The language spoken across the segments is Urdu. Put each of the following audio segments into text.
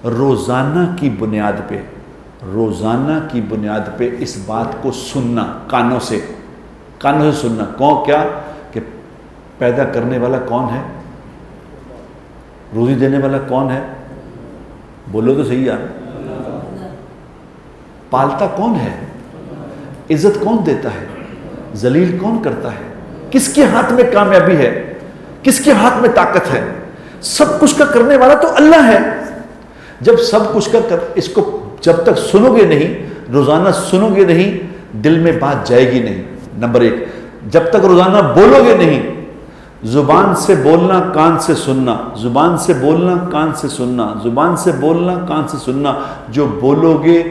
روزانہ کی بنیاد پہ اس بات کو سننا، کانوں سے سننا، کون کیا کہ پیدا کرنے والا کون ہے، روزی دینے والا کون ہے، بولو تو صحیح یار، پالتا کون ہے، عزت کون دیتا ہے، ذلیل کون کرتا ہے، کس کے ہاتھ میں کامیابی ہے، کس کے ہاتھ میں طاقت ہے، سب کچھ کا کرنے والا تو اللہ ہے۔ جب سب کچھ کا اس کو جب تک سنو گے نہیں، روزانہ سنو گے نہیں، دل میں بات جائے گی نہیں۔ نمبر ایک، جب تک روزانہ بولو گے نہیں، زبان سے بولنا کان سے سننا، زبان سے بولنا کان سے سننا، زبان سے بولنا کان سے سننا، جو بولو گے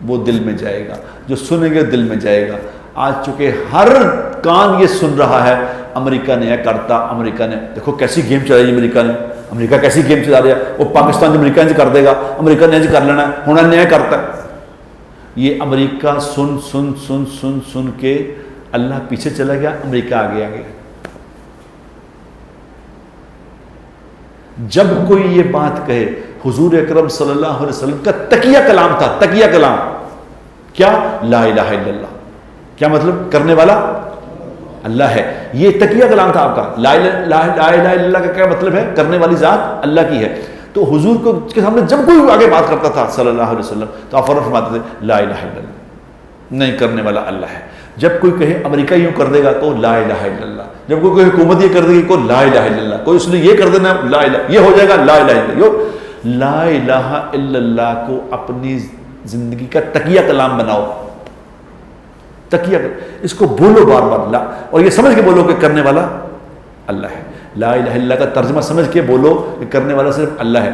وہ دل میں جائے گا، جو سنیں گے دل میں جائے گا۔ آج چونکہ ہر کان یہ سن رہا ہے امریکہ نے یہ کرتا، امریکہ نے دیکھو کیسی گیم چلائی امریکہ کیسی گیم چلا رہا ہے، وہ پاکستان جو امریکہ کر دے گا، امریکہ نے کر لینا ہے، ہونا نیا کرتا ہے۔ یہ امریکہ سن سن سن سن سن کے اللہ پیچھے چلا گیا، امریکہ آگے آگے۔ جب کوئی یہ بات کہے، حضور اکرم صلی اللہ علیہ وسلم کا تقیہ کلام تھا، تقیہ کلام کیا؟ لا الہ الا اللہ۔ کیا مطلب؟ کرنے والا اللہ ہے، یہ تقیہ کلام تھا آپ کا۔ لا الہ الا اللہ کا کیا مطلب ہے؟ کرنے والی ذات اللہ کی ہے۔ تو حضور کو کے سامنے جب کوئی آگے بات کرتا تھا صلی اللہ علیہ وسلم تو آپ فوراً فرماتے تھے لا الہ الا اللہ، نہیں، کرنے والا اللہ ہے۔ جب کوئی کہے امریکہ یوں کر دے گا تو لا الہ الا اللہ، جب کوئی حکومت یہ کر دے گی کو لا الہ الا اللہ، کوئی اس نے یہ کر دینا لا الہ، یہ ہو جائے گا لا الہ الا اللہ۔ لا الہ الا اللہ کو اپنی زندگی کا تقیہ کلام بناؤ، تقیہ، اس کو بولو بار بار، لا، اور یہ سمجھ کے بولو کہ کرنے والا اللہ ہے۔ لا الہ الا اللہ کا ترجمہ سمجھ کے بولو کہ کرنے والا صرف اللہ ہے۔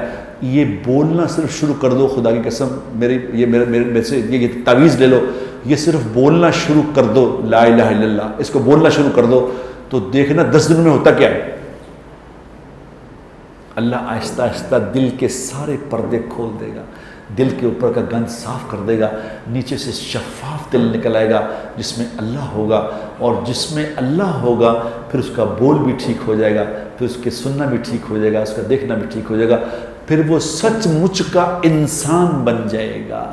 یہ بولنا صرف شروع کر دو، خدا کی قسم، میرے سے یہ تعویذ لے لو، یہ صرف بولنا شروع کر دو، لا الہ الا اللہ، اس کو بولنا شروع کر دو تو دیکھنا 10 دنوں میں ہوتا کیا ہے۔ اللہ آہستہ آہستہ دل کے سارے پردے کھول دے گا، دل کے اوپر کا گند صاف کر دے گا، نیچے سے شفاف دل نکل آئے گا جس میں اللہ ہوگا، اور جس میں اللہ ہوگا پھر اس کا بول بھی ٹھیک ہو جائے گا، پھر اس کے سننا بھی ٹھیک ہو جائے گا، اس کا دیکھنا بھی ٹھیک ہو جائے گا، پھر وہ سچ مچ کا انسان بن جائے گا۔